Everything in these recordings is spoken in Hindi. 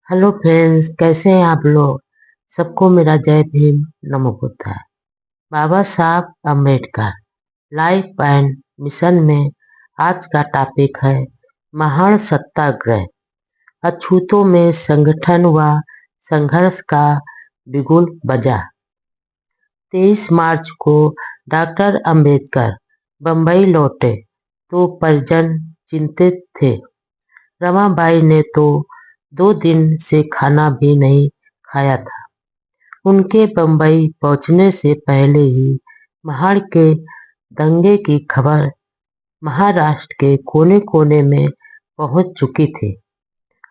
हेलो फ्रेंड्स, कैसे हैं आप लोग। सबको मेरा जय भीम, नमो बुद्धाय। बाबा Saheb Ambedkar life and mission में आज का टॉपिक है महान सत्याग्रह। अछूतों में संगठन व संघर्ष का बिगुल बजा। 23 मार्च को डॉक्टर अम्बेडकर बम्बई लौटे तो परिजन चिंतित थे। रमाबाई ने तो 2 दिन से खाना भी नहीं खाया था। उनके बम्बई पहुंचने से पहले ही महाड़ के दंगे की खबर महाराष्ट्र के कोने कोने में पहुंच चुकी थी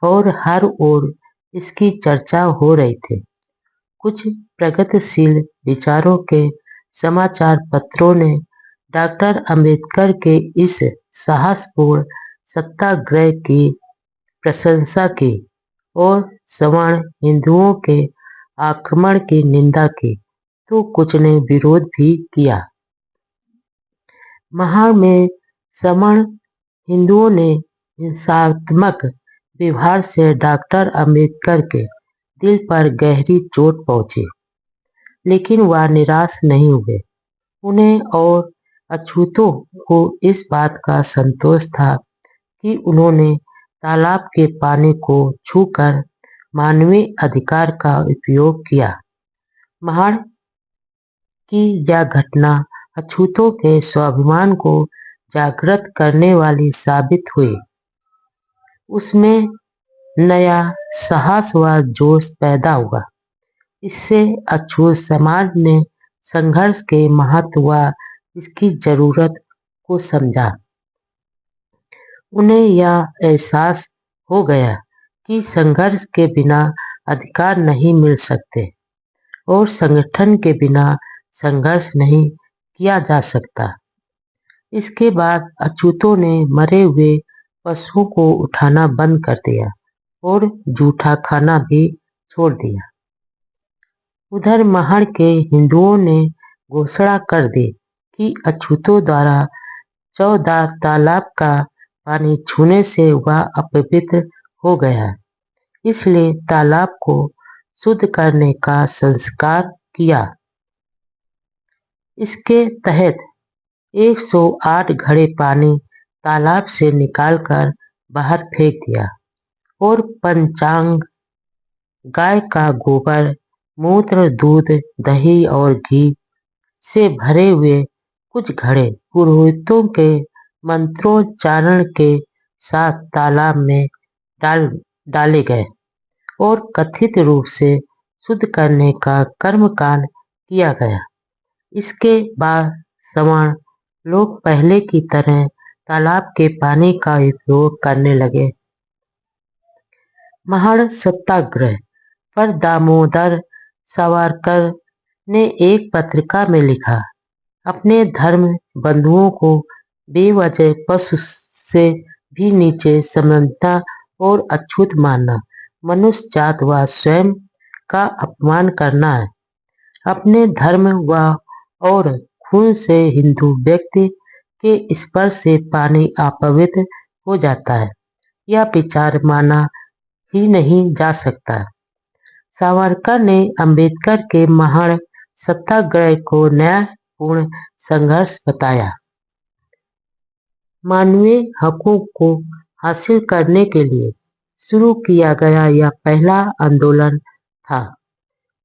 और हर ओर इसकी चर्चा हो रही थी। कुछ प्रगतिशील विचारों के समाचार पत्रों ने डॉक्टर अंबेडकर के इस साहसपूर्ण सत्याग्रह की प्रशंसा की और सवर्ण हिंदुओं के आक्रमण की निंदा की, तो कुछ ने विरोध भी किया। महाड़ में सवर्ण हिंदुओं ने हिंसात्मक व्यवहार से डॉक्टर अंबेडकर के दिल पर गहरी चोट पहुंची, लेकिन वह निराश नहीं हुए। उन्हें और अछूतों को इस बात का संतोष था कि उन्होंने तालाब के पानी को छूकर मानवीय अधिकार का उपयोग किया। महाड़ की यह घटना अछूतों के स्वाभिमान को जागृत करने वाली साबित हुई। उसमें नया साहस व जोश पैदा हुआ। इससे अछूत समाज ने संघर्ष के महत्व व इसकी जरूरत को समझा। उन्हें यह एहसास हो गया कि संघर्ष के बिना अधिकार नहीं मिल सकते और संगठन के बिना संघर्ष नहीं किया जा सकता। इसके बाद अछूतों ने मरे हुए पशुओं को उठाना बंद कर दिया और जूठा खाना भी छोड़ दिया। उधर महाड़ के हिंदुओं ने घोषणा कर दी कि अछूतों द्वारा 14 तालाब का पानी छूने से वह अपवित्र हो गया, इसलिए तालाब को शुद्ध करने का संस्कार किया। इसके तहत 108 घड़े पानी तालाब से निकालकर बाहर फेंक दिया और पंचांग, गाय का गोबर, मूत्र, दूध, दही और घी से भरे हुए कुछ घड़े पुरोहितों के मंत्रोच्चारण के साथ तालाब में डाले गए और कथित रूप से शुद्ध करने का कर्मकांड किया गया। इसके बाद सवर्ण लोग पहले की तरह तालाब के पानी का उपयोग करने लगे। महाड़ सत्याग्रह पर दामोदर सावरकर ने एक पत्रिका में लिखा, अपने धर्म बंधुओं को बेवजह पशु से भी नीचे समझना और अछूत मानना मनुष्य जात व स्वयं का अपमान करना है। अपने धर्म व और खून से हिंदू व्यक्ति के स्पर्श से पानी अपवित्र हो जाता है, यह विचार माना ही नहीं जा सकता। सावरकर ने अंबेडकर के महान सत्याग्रह को न्यायपूर्ण संघर्ष बताया। मानवीय हकों को हासिल करने के लिए शुरू किया गया यह पहला आंदोलन था।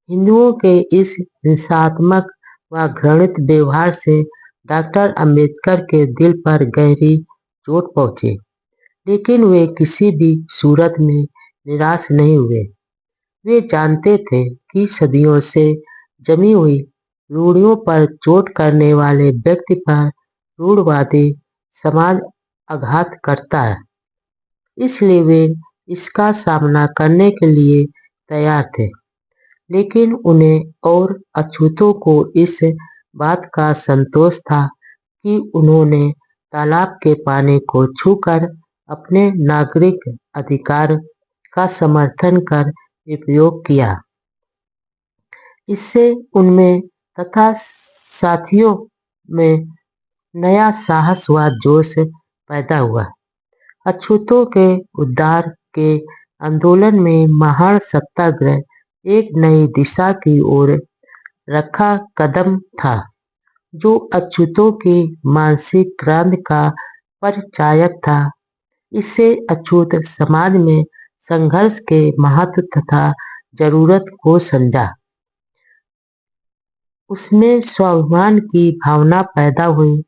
हिंदुओं के इस हिंसात्मक व घृणित व्यवहार से डॉक्टर अंबेडकर के दिल पर गहरी चोट पहुंची, लेकिन वे किसी भी सूरत में निराश नहीं हुए। वे जानते थे कि सदियों से जमी हुई रूढ़ियों पर चोट करने वाले व्यक्ति पर रूढ़वादी समाज आघात करता है, इसलिए वे इसका सामना करने के लिए तैयार थे। लेकिन उन्हें और अछूतों को इस बात का संतोष था कि उन्होंने तालाब के पानी को छूकर अपने नागरिक अधिकार का समर्थन कर उपयोग किया। इससे उनमें तथा साथियों में नया साहस व जोश पैदा हुआ। अछूतों के उद्धार के आंदोलन में महान सत्याग्रह एक नई दिशा की ओर रखा कदम था, जो अछूतों की मानसिक क्रांति का परिचायक था। इससे अछूत समाज में संघर्ष के महत्व तथा जरूरत को समझा। उसमें स्वाभिमान की भावना पैदा हुई।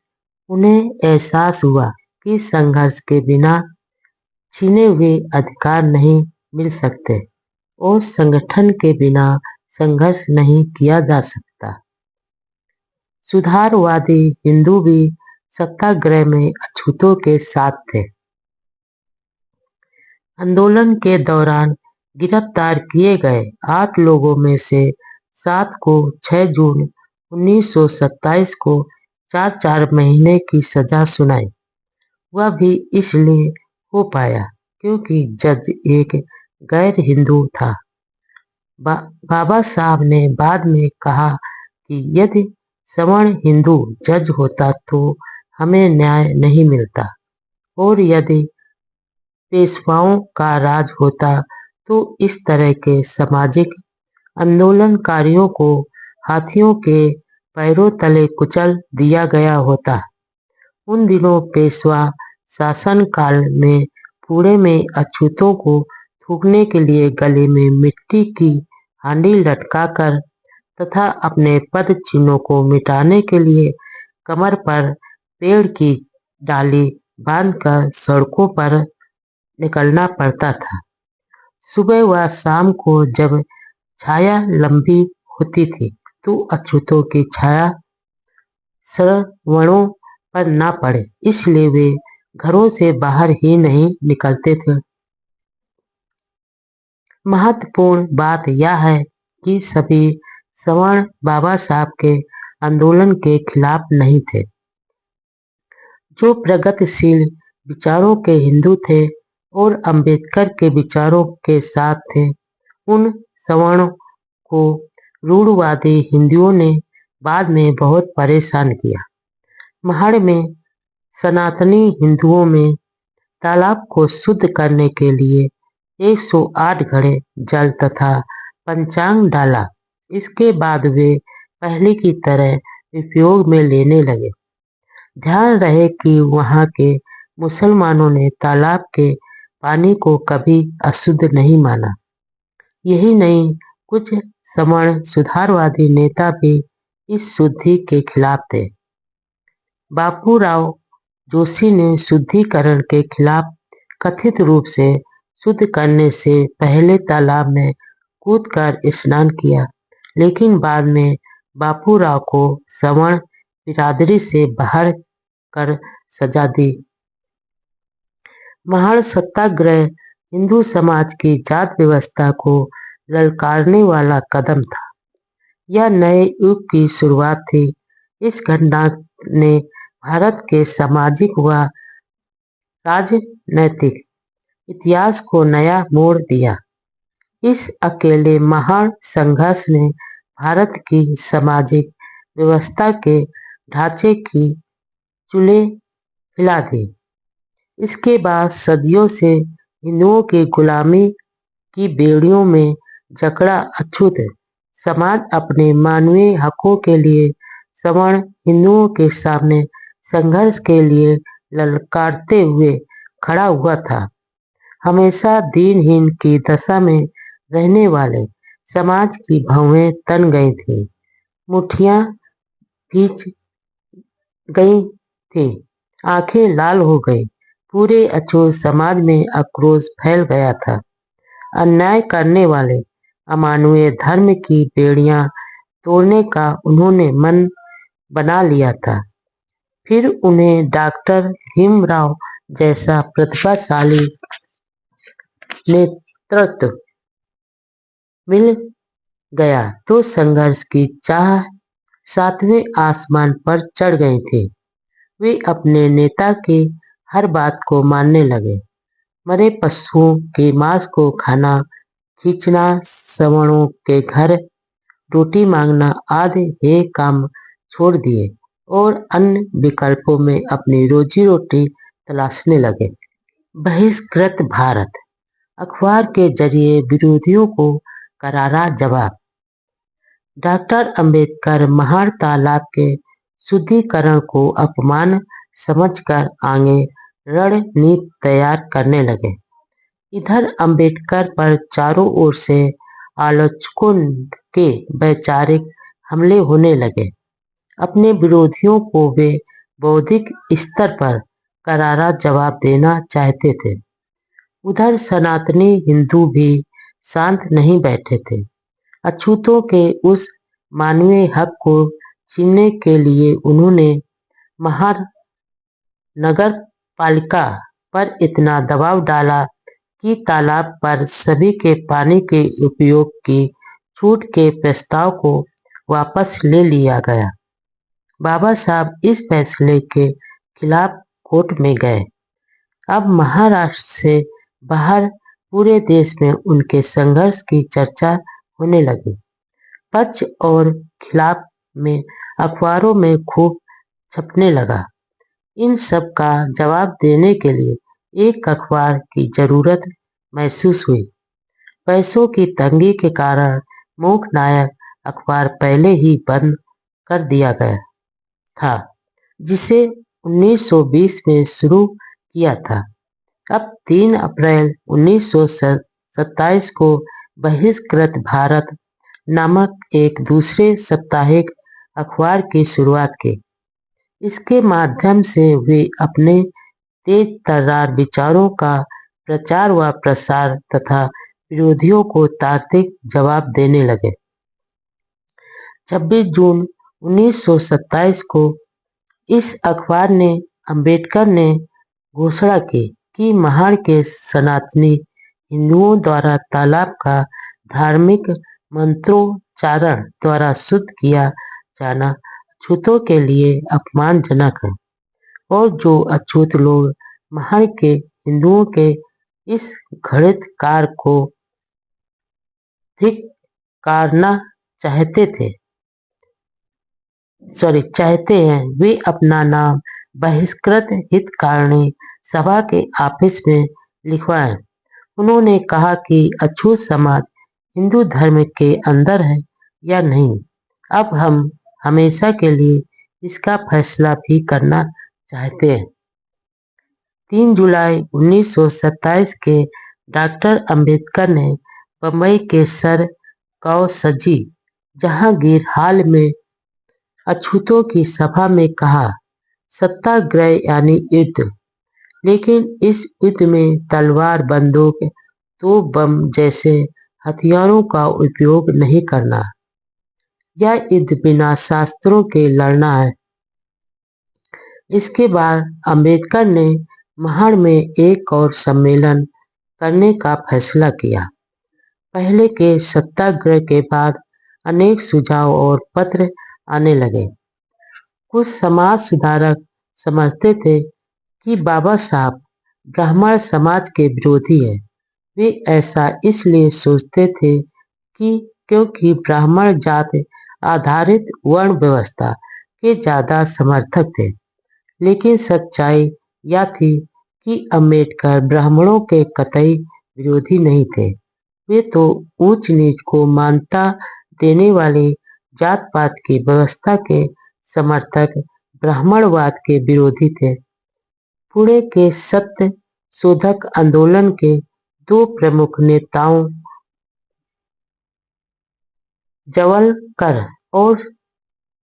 उन्हें एहसास हुआ कि संघर्ष के बिना छीने हुए अधिकार नहीं मिल सकते और संगठन के बिना संघर्ष नहीं किया जा सकता। सुधारवादी हिंदू भी सत्याग्रह में अछूतों के साथ थे। आंदोलन के दौरान गिरफ्तार किए गए 8 लोगों में से 7 को 6 जून 1927 को 4-4 महीने की सजा सुनाई। वह भी इसलिए हो पाया क्योंकि जज एक गैर हिंदू था। बाबा साहब ने बाद में कहा कि यदि सवर्ण हिंदू जज होता तो हमें न्याय नहीं मिलता, और यदि पेशवाओं का राज होता तो इस तरह के सामाजिक आंदोलनकारियों को हाथियों के पैरों तले कुचल दिया गया होता। उन दिनों पेशवा शासन काल में पुणे में अछूतों को थूकने के लिए गले में मिट्टी की हांडी लटकाकर तथा अपने पद चिन्हों को मिटाने के लिए कमर पर पेड़ की डाली बांधकर सड़कों पर निकलना पड़ता था। सुबह व शाम को जब छाया लंबी होती थी तो अछूतों की छाया सवर्णों पर न पड़े, इसलिए वे घरों से बाहर ही नहीं निकलते थे। महत्वपूर्ण बात यह है कि सभी सवर्ण बाबा साहब के आंदोलन के खिलाफ नहीं थे। जो प्रगतिशील विचारों के हिंदू थे और अंबेडकर के विचारों के साथ थे, उन सवर्णों को रूढ़वादी हिंदुओं ने बाद में बहुत परेशान किया। महाड़ में सनातनी हिंदुओं में तालाब को शुद्ध करने के लिए 108 घड़े जल तथा पंचांग डाला। इसके बाद वे पहले की तरह उपयोग में लेने लगे। ध्यान रहे कि वहां के मुसलमानों ने तालाब के पानी को कभी अशुद्ध नहीं माना। यही नहीं, कुछ सवर्ण सुधारवादी नेता भी इस शुद्धि के खिलाफ थे। बापूराव जोशी ने शुद्धिकरण के खिलाफ कथित रूप से शुद्ध करने से पहले तालाब में कूदकर स्नान किया, लेकिन बाद में बापूराव को सवर्ण बिरादरी से बाहर कर सजा दी। महान सत्याग्रह हिंदू समाज की जात व्यवस्था को ललकारने वाला कदम था। यह नए युग की शुरुआत थी। इस घटना ने भारत के सामाजिक व राजनैतिक इतिहास को नया मोड़ दिया। इस अकेले महान संघर्ष ने भारत की सामाजिक व्यवस्था के ढांचे की चूल्हे हिला दी। इसके बाद सदियों से हिंदुओं की गुलामी की बेड़ियों में जकड़ा अछूत समाज अपने मानवीय हकों के लिए सवर्ण हिंदुओं के सामने संघर्ष के लिए ललकारते हुए खड़ा हुआ था। हमेशा दीनहीन की दशा में रहने वाले समाज की भौहें तन गई थी, मुट्ठियां भींच गई थी, आंखें लाल हो गई। पूरे अछूत समाज में आक्रोश फैल गया था। अन्याय करने वाले अमानवीय धर्म की बेड़ियां तोड़ने का उन्होंने मन बना लिया था। फिर उन्हें डॉक्टर भीमराव जैसा प्रतिभाशाली नेतृत्व मिल गया तो संघर्ष की चाह 7वें आसमान पर चढ़ गई थी। वे अपने नेता की हर बात को मानने लगे। मरे पशुओं के मांस को खाना, खींचना, सवर्णों के घर रोटी मांगना आदि ये काम छोड़ दिए और अन्य विकल्पों में अपनी रोजी रोटी तलाशने लगे। बहिष्कृत भारत अखबार के जरिए विरोधियों को करारा जवाब। डॉक्टर अंबेडकर महाड़ तालाब के शुद्धिकरण को अपमान समझकर आगे रणनीति तैयार करने लगे। इधर अंबेडकर पर चारों ओर से आलोचकों के वैचारिक हमले होने लगे। अपने विरोधियों को वे बौद्धिक स्तर पर करारा जवाब देना चाहते थे। उधर सनातनी हिंदू भी शांत नहीं बैठे थे। अछूतों के उस मानवीय हक को छीनने के लिए उन्होंने महार नगर पालिका पर इतना दबाव डाला कि तालाब पर सभी के पानी के उपयोग की छूट के प्रस्ताव को वापस ले लिया गया। बाबा साहब इस फैसले के खिलाफ कोर्ट में गए। अब महाराष्ट्र से बाहर पूरे देश में उनके संघर्ष की चर्चा होने लगी। पक्ष और खिलाफ में अखबारों में खूब छपने लगा। इन सब का जवाब देने के लिए एक अखबार की जरूरत महसूस हुई। पैसों की तंगी के कारण मूक नायक अखबार पहले ही बंद कर दिया गया था, जिसे 1920 में शुरू किया था। अब 3 अप्रैल 1927 को बहिष्कृत भारत नामक एक दूसरे साप्ताहिक अखबार की शुरुआत की। इसके माध्यम से वे अपने तेज तर्रार विचारों का प्रचार व प्रसार तथा विरोधियों को तार्किक जवाब देने लगे। 26 जून 1927 को इस अखबार ने अंबेडकर ने घोषणा की कि महाड़ के सनातनी हिंदुओं द्वारा तालाब का धार्मिक मंत्रोच्चारण द्वारा शुद्ध किया जाना अछूतों के लिए अपमानजनक है और जो अछूत लोग महाड़ के हिंदुओं के इस घृणित कार्य को धिक्कारना चाहते हैं, वे अपना नाम बहिष्कृत हितकारिणी सभा के ऑफिस में लिखवाएं। उन्होंने कहा कि अछूत समाज हिंदू धर्म के अंदर है या नहीं, अब हम हमेशा के लिए इसका फैसला भी करना चाहते हैं। 3 जुलाई 1927 के डॉक्टर अंबेडकर ने बम्बई के सर कौसजी जहांगीर हॉल में अछूतों की सभा में कहा, सत्याग्रह यानी युद्ध, लेकिन इस युद्ध में तलवार, बंदूक, तोप, बम जैसे हथियारों का उपयोग नहीं करना। यह युद्ध बिना शास्त्रों के लड़ना है। इसके बाद अंबेडकर ने महाड़ में एक और सम्मेलन करने का फैसला किया। पहले के सत्याग्रह के बाद अनेक सुझाव और पत्र आने लगे। कुछ समाज सुधारक समझते थे कि बाबा साहब ब्राह्मण समाज के विरोधी है। वे ऐसा इसलिए सोचते थे कि क्योंकि ब्राह्मण जाति आधारित वर्ण व्यवस्था के ज्यादा समर्थक थे। लेकिन सच्चाई यह थी कि अंबेडकर ब्राह्मणों के कतई विरोधी नहीं थे। वे तो ऊंच नीच को मान्यता देने वाली जात पात की व्यवस्था के समर्थक, ब्राह्मणवाद के विरोधी थे। पुणे के सत्य शोधक आंदोलन के 2 प्रमुख नेताओं जवलकर और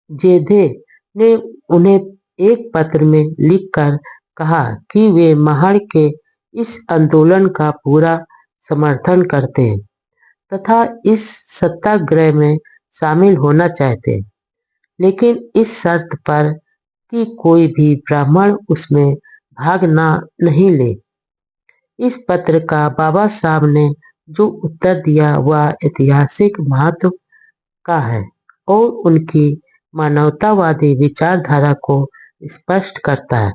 जेधे ने उन्हें एक पत्र में लिखकर कहा कि वे महाड़ के इस आंदोलन का पूरा समर्थन करते हैं तथा इस सत्याग्रह में शामिल होना चाहते हैं, लेकिन इस शर्त पर कि कोई भी ब्राह्मण उसमें भाग नहीं ले। इस पत्र का बाबा साहब ने जो उत्तर दिया वह ऐतिहासिक महत्व का है और उनकी मानवतावादी विचारधारा को स्पष्ट करता है।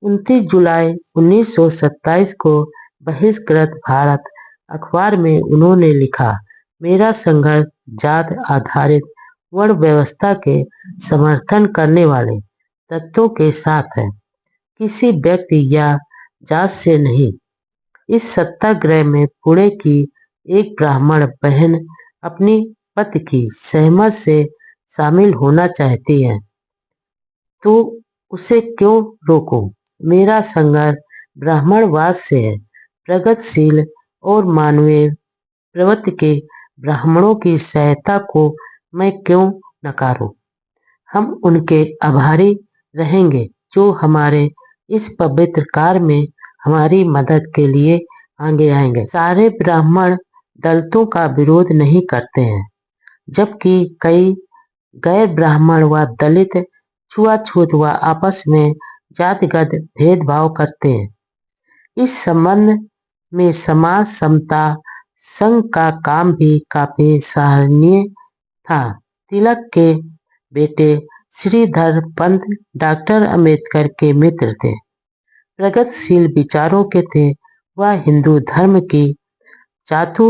29 जुलाई 1927 को बहिष्कृत भारत अखबार में उन्होंने लिखा, मेरा संघर्ष जात आधारित वर्ण व्यवस्था के समर्थन करने वाले तत्वों के साथ है, किसी व्यक्ति या जात से नहीं। इस सत्याग्रह में पुणे की एक ब्राह्मण बहन अपनी पति की सहमत से शामिल होना चाहती है, तो उसे क्यों रोकूं? मेरा संघर्ष ब्राह्मणवाद से है। प्रगतिशील और मानवीय प्रवृत्ति के ब्राह्मणों की सहायता को मैं क्यों नकारूं? हम उनके आभारी रहेंगे जो हमारे इस पवित्र कार्य में हमारी मदद के लिए आगे आएंगे। सारे ब्राह्मण दलितों का विरोध नहीं करते हैं, जबकि कई गैर ब्राह्मण व दलित छुआछूत व आपस में जातिगत भेदभाव करते हैं। इस संबंध में समाज समता संघ का काम भी काफी सराहनीय था। तिलक के बेटे श्रीधर पंत डॉक्टर अंबेडकर के मित्र थे, प्रगतिशील विचारों के थे। वह हिंदू धर्म की चातु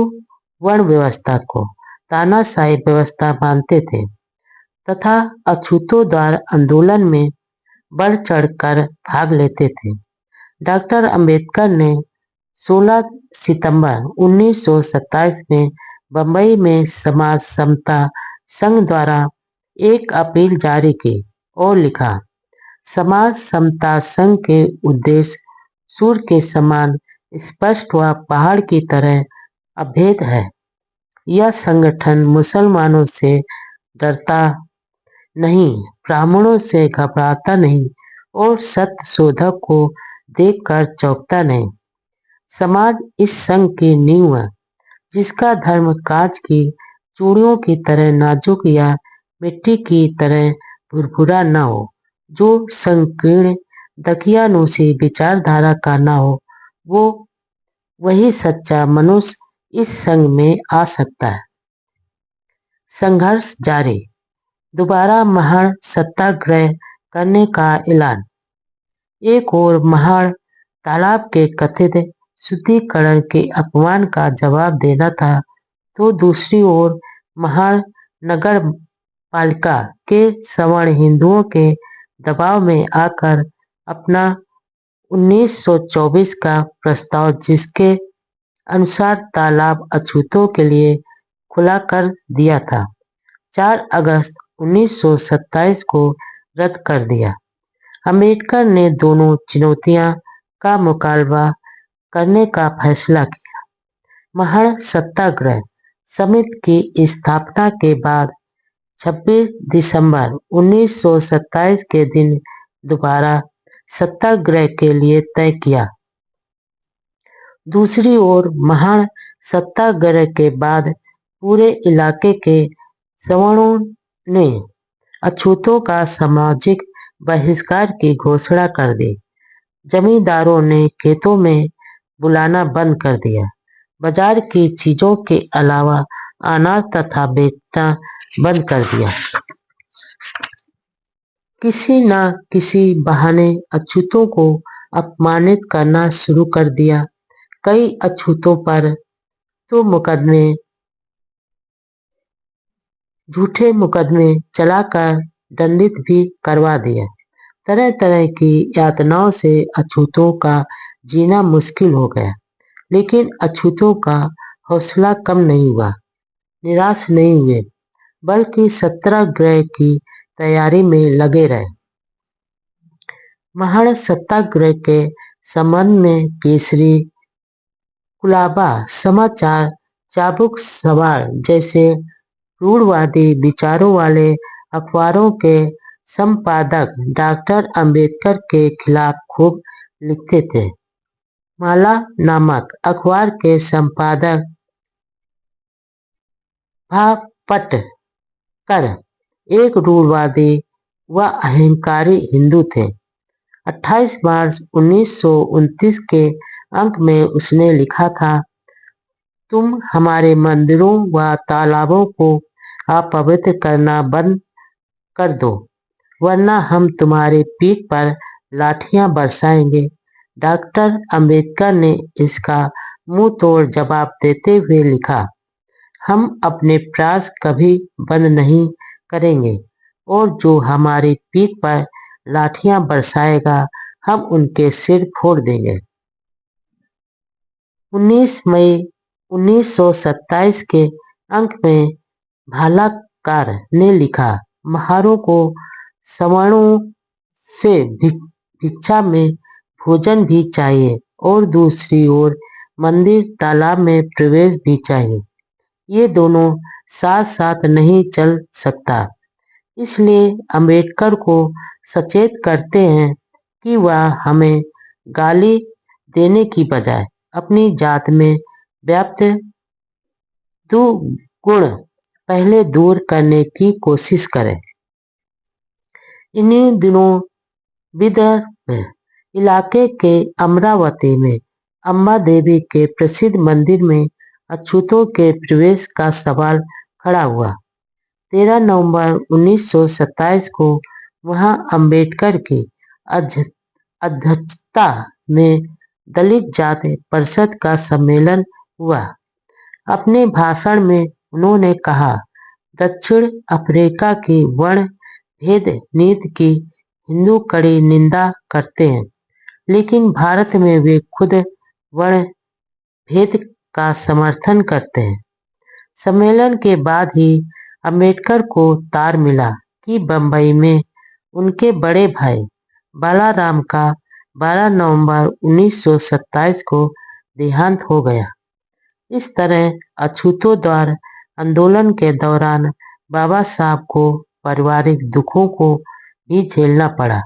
वर्ण व्यवस्था को तानाशाही व्यवस्था मानते थे तथा अछूतों द्वारा आंदोलन में बढ़ चढ़कर भाग लेते थे। डॉक्टर अंबेडकर ने 16 सितंबर 1927 में बंबई में समाज समता संघ द्वारा एक अपील जारी की और लिखा, समाज समता संघ के उद्देश्य सूर्य के समान स्पष्ट व पहाड़ की तरह अभेद है। यह संगठन मुसलमानों से डरता नहीं, ब्राह्मणों से घबराता नहीं और सत्य शोधक को देखकर चौंकता नहीं। समाज इस संघ की नींव है, जिसका धर्म कांच की चूड़ियों की तरह नाजुक या मिट्टी की तरह भुरभुरा न हो, जो संकीर्ण दकियानूसी विचारधारा का न हो, वो वही सच्चा मनुष्य इस संघ में आ सकता है। संघर्ष जारी। दोबारा महाड़ सत्याग्रह करने का ऐलान। एक ओर महाड़ तालाब के कथित शुद्धिकरण के अपमान का जवाब देना था, तो दूसरी ओर महाड़ नगर पालिका के सवर्ण हिंदुओं के दबाव में आकर अपना 1924 का प्रस्ताव, जिसके अनुसार तालाब अछूतों के लिए खुला कर दिया था, 4 अगस्त 1927 को रद्द कर दिया। अंबेडकर ने दोनों चुनौतियां का मुकाबला करने का फैसला किया। महाड़ सत्याग्रह समिति की स्थापना के बाद 26 दिसंबर 1927 के दिन दोबारा सत्याग्रह के लिए तय किया। दूसरी ओर महाड़ सत्याग्रह के बाद पूरे इलाके के सवर्णों ने अछूतों का सामाजिक बहिष्कार की घोषणा कर दी। जमींदारों ने खेतों में बुलाना बंद कर दिया, बाजार की चीजों के अलावा अनाज तथा बेचना बंद कर दिया। किसी न किसी बहाने अछूतों को अपमानित करना शुरू कर दिया। कई अछूतों पर तो झूठे मुकदमे चलाकर दंडित भी करवा दिया। तरह तरह की यातनाओं से अछूतों का जीना मुश्किल हो गया, लेकिन अछूतों का हौसला कम नहीं हुआ, निराश नहीं हुए, बल्कि सत्याग्रह की तैयारी में लगे रहे। महाड़ सत्याग्रह के संबंध में केसरी, कुलाबा समाचार, चाबुक सवार जैसे रूढ़वादी विचारों वाले अखबारों के संपादक डॉक्टर अंबेडकर के खिलाफ खूब लिखते थे। माला नामक अखबार के संपादक भापटकर एक रूढ़वादी व अहंकारी हिंदू थे। 28 मार्च 1929 के अंक में उसने लिखा था, तुम हमारे मंदिरों व तालाबों को अपवित्र करना बंद कर दो, वरना हम तुम्हारे पीठ पर लाठियां बरसाएंगे। डॉक्टर अंबेडकर ने इसका मुंह तोड़ जवाब देते हुए लिखा, हम अपने प्रयास कभी बंद नहीं करेंगे और जो हमारी पीठ पर लाठियां बरसाएगा, हम उनके सिर फोड़ देंगे। 19 मई 1927 के अंक में भालाकार ने लिखा, महारों को सवर्णों से भिक्षा में भोजन भी चाहिए और दूसरी ओर मंदिर तालाब में प्रवेश भी चाहिए। ये दोनों साथ साथ नहीं चल सकता। इसलिए अंबेडकर को सचेत करते हैं कि वह हमें गाली देने की बजाय अपनी जात में व्याप्त दुगुण पहले दूर करने की कोशिश करें। इन्हीं दिनों विदर्भ इलाके के अमरावती में अम्बा देवी के प्रसिद्ध मंदिर में अछूतों के प्रवेश का सवाल खड़ा हुआ। 13 नवंबर 1927 को वहां अंबेडकर की अध्यक्षता में दलित जाति परिषद का सम्मेलन हुआ। अपने भाषण में उन्होंने कहा, दक्षिण अफ्रीका की वर्ण भेद नीति की हिंदू कड़ी निंदा करते हैं, लेकिन भारत में वे खुद वर्ण भेद का समर्थन करते हैं। सम्मेलन के बाद ही अंबेडकर को तार मिला कि बंबई में उनके बड़े भाई बालाराम का 12 नवंबर 1927 को देहांत हो गया। इस तरह अछूतों द्वारा आंदोलन के दौरान बाबा साहब को पारिवारिक दुखों को भी झेलना पड़ा।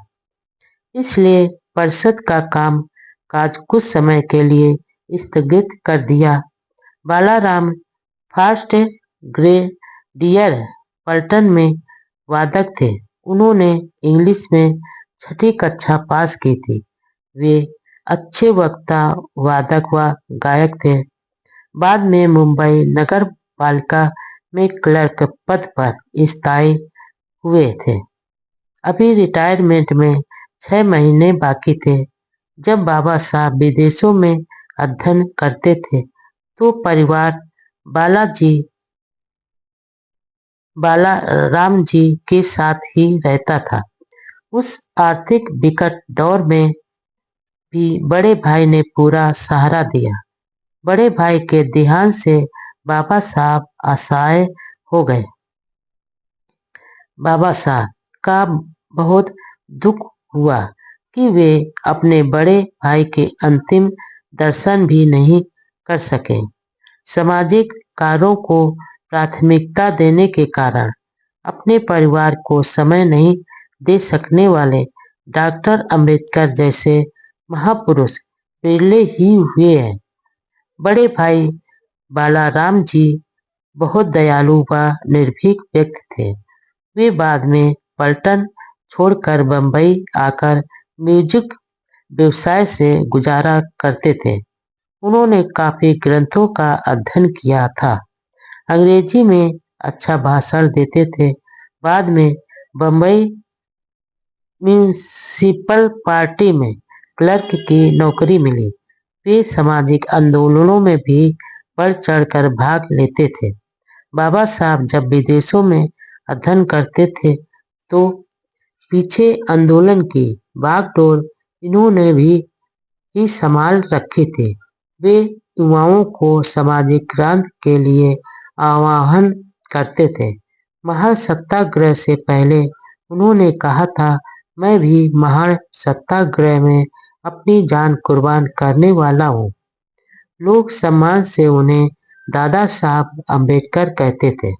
इसलिए परिषद का काम काज कुछ समय के लिए स्थगित कर दिया। बालाराम फर्स्ट ग्रेडियर पलटन में वादक थे। उन्होंने इंग्लिश में 6ठी कक्षा पास की थी। वे अच्छे वक्ता, वादक व गायक थे। बाद में मुंबई नगर पालिका में क्लर्क पद पर स्थायी हुए थे। अभी रिटायरमेंट में 6 महीने बाकी थे। जब बाबा साहब विदेशों में अध्ययन करते थे तो परिवार बालाराम जी के साथ ही रहता था। उस आर्थिक विकट दौर में भी बड़े भाई ने पूरा सहारा दिया। बड़े भाई के देहांत से बाबा साहब असहाय हो गए। बाबा साहब का बहुत दुख हुआ कि वे अपने बड़े भाई के अंतिम दर्शन भी नहीं कर सके। सामाजिक कार्यों को प्राथमिकता देने के कारण अपने परिवार को समय नहीं दे सकने वाले डॉक्टर अंबेडकर जैसे महापुरुष विरले ही हुए हैं। बड़े भाई बालाराम जी बहुत दयालु व निर्भीक व्यक्ति थे। वे बाद में पलटन छोड़कर बंबई आकर म्यूजिक व्यवसाय से गुजारा करते थे। उन्होंने काफी ग्रंथों का अध्ययन किया था। अंग्रेजी में अच्छा भाषण देते थे। बाद में बंबई म्यूनिसिपल पार्टी में क्लर्क की नौकरी मिली। वे सामाजिक आंदोलनों में भी बढ़ चढ़कर भाग लेते थे। बाबा साहब जब विदेशों में अध्ययन करते थे तो पीछे आंदोलन की बागडोर इन्होंने भी ही संभाल रखे थे। वे युवाओं को सामाजिक क्रांति के लिए आह्वान करते थे। महान सत्याग्रह से पहले उन्होंने कहा था, मैं भी महान सत्याग्रह में अपनी जान कुर्बान करने वाला हूँ। लोग सम्मान से उन्हें दादा साहब अम्बेडकर कहते थे।